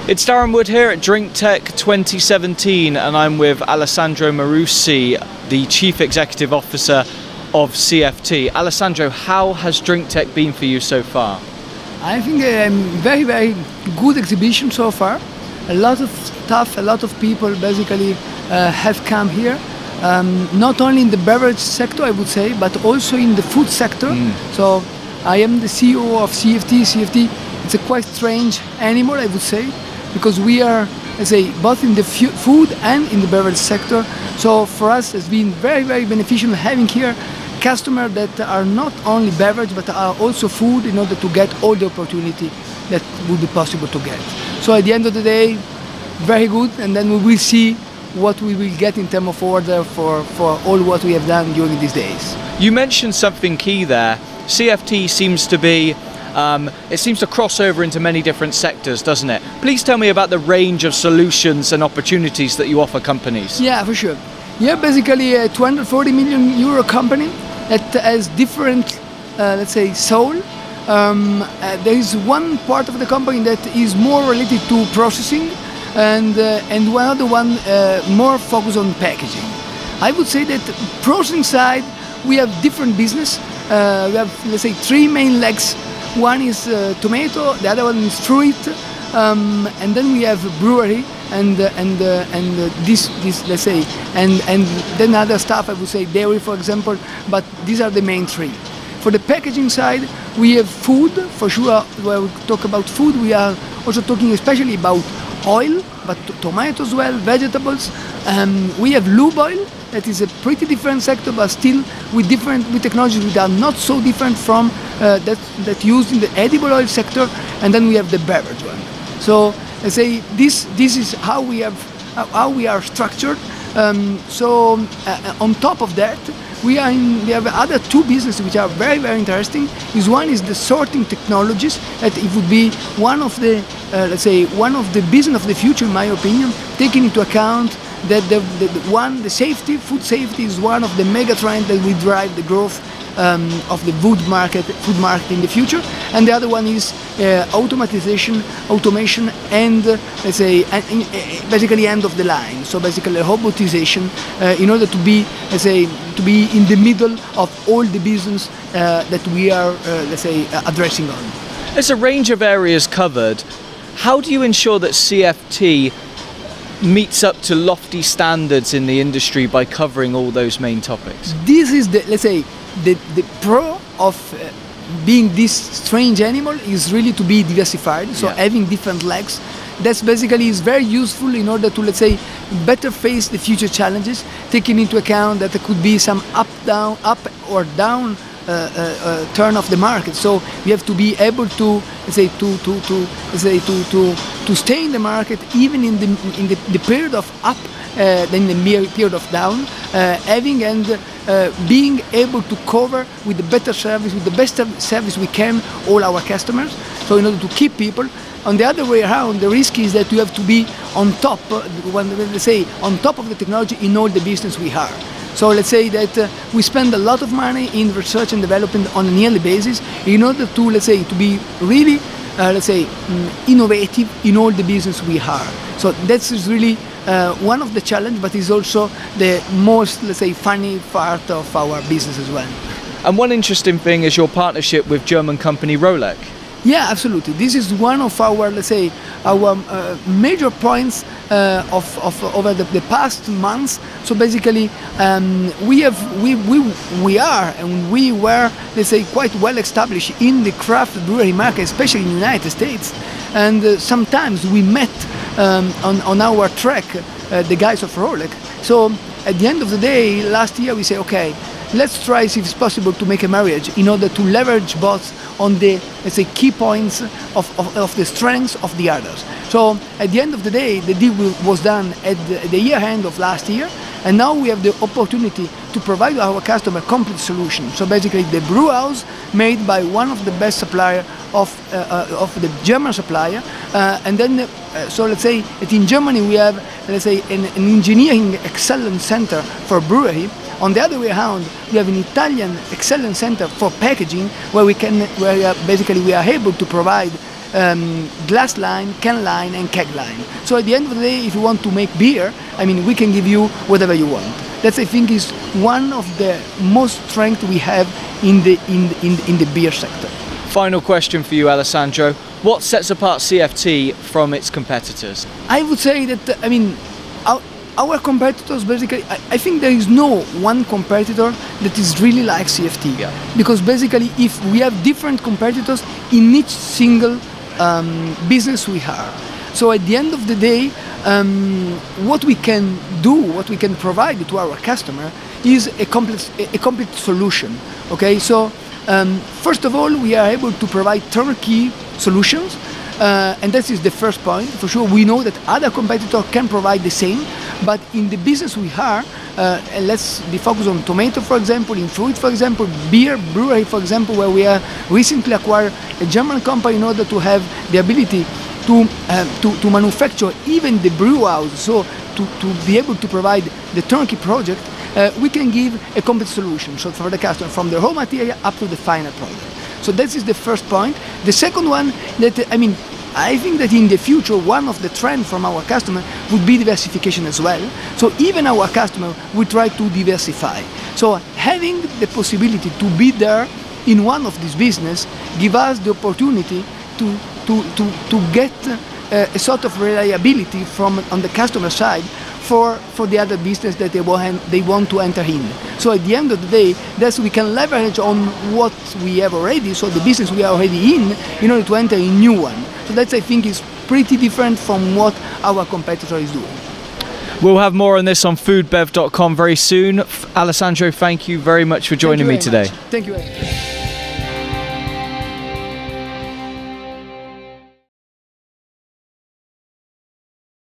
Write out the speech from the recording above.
It's Darren Wood here at Drink Tech 2017 and I'm with Alessandro Marusi, the Chief Executive Officer of CFT. Alessandro, how has Drink Tech been for you so far? I think very good exhibition so far. A lot of stuff, a lot of people basically have come here. Not only in the beverage sector, I would say, but also in the food sector. So I am the CEO of CFT. CFT, it's a quite strange animal, I would say, because we are, let's say, both in the food and in the beverage sector. So for us, it's been very beneficial having here customers that are not only beverage but are also food, in order to get all the opportunity that would be possible to get. So at the end of the day, very good, and then we will see what we will get in terms of order for all what we have done during these days. You mentioned something key there. CFT seems to be it seems to cross over into many different sectors, doesn't it? Please tell me about the range of solutions and opportunities that you offer companies. Yeah, for sure. Yeah, basically a 240 million euro company that has different, let's say, soul. There is one part of the company that is more related to processing, and one other one more focused on packaging. I would say that processing side, we have different business. We have, let's say, three main legs. One is tomato, the other one is fruit, and then we have brewery and this let's say, and then other stuff, I would say dairy, for example. But these are the main three. For the packaging side, we have food for sure. When we talk about food, we are also talking especially about oil, but tomato as well, vegetables. We have lube oil. That is a pretty different sector, but still with technologies that are not so different from that used in the edible oil sector. And then we have the beverage one. So let's say this is how we are structured. On top of that, we have other two businesses which are very interesting. One is the sorting technologies, that it would be one of the let's say one of the business of the future, in my opinion, taking into account that the safety, food safety, is one of the mega trends that will drive the growth of the food market in the future. And the other one is automation, and let's say basically end of the line. So basically robotization, in order to be, let's say, to be in the middle of all the business that we are, let's say, addressing on. There's a range of areas covered. How do you ensure that CFT meets up to lofty standards in the industry by covering all those main topics? This is the, let's say, the pro of being this strange animal is really to be diversified. So having different legs, that's basically is very useful in order to, let's say, better face the future challenges, taking into account that there could be some up or down turn of the market. So we have to be able to, let's say, to stay in the market even in the period of up, then the period of down, having and being able to cover with the better service, with the best service we can, all our customers. So in order to keep people. On the other way around, the risk is that you have to be on top, when they say on top of the technology in all the business we are. So let's say that we spend a lot of money in research and development on a yearly basis in order to, let's say, to be really, let's say, innovative in all the business we are. So that's really one of the challenges, but is also the most, let's say, funny part of our business as well. And one interesting thing is your partnership with German company Rolec. Yeah, absolutely. This is one of our, let's say, our major points over the past months. So basically, we are and we were, let's say, quite well established in the craft brewery market, especially in the United States. And sometimes we met on our track the guys of Rolec. So at the end of the day, last year we say, okay, let's try see if it's possible to make a marriage in order to leverage both on the, let's say, key points of the strengths of the others. So at the end of the day, the deal was done at the year end of last year, and now we have the opportunity to provide our customer complete solution. So basically, the brew house made by one of the best supplier of the German supplier, and then so let's say that in Germany we have, let's say, an engineering excellence center for brewery. On the other way around, we have an Italian excellence center for packaging, where basically we are able to provide glass line, can line, and keg line. So at the end of the day, if you want to make beer, I mean, we can give you whatever you want. That I think is one of the most strength we have in the beer sector. Final question for you, Alessandro. What sets apart CFT from its competitors? I would say that, I mean, our competitors basically, I think there is no one competitor that is really like CFT. Yeah. Because basically, if we have different competitors in each single business we have. So at the end of the day, what we can do, what we can provide to our customer is a complete solution. Okay, so first of all, we are able to provide turnkey solutions, and that is the first point. For sure, we know that other competitors can provide the same, but in the business we are, let's be focused on tomato, for example, in fruit, for example, beer, brewery, for example, where we have recently acquired a German company in order to have the ability to manufacture even the brew house, so to be able to provide the turnkey project, we can give a complete solution, so for the customer, from the raw material up to the final product. So that is the first point. The second one, that I think that in the future, one of the trends from our customer would be diversification as well. So even our customer will try to diversify. So having the possibility to be there in one of these business give us the opportunity to get a sort of reliability from on the customer side for the other business that they want to enter in. So at the end of the day, that's we can leverage on what we have already, so the business we are already in order to enter a new one. So that I think is pretty different from what our competitor is doing. We'll have more on this on foodbev.com very soon. Alessandro, thank you very much for joining me today. Thank you very much.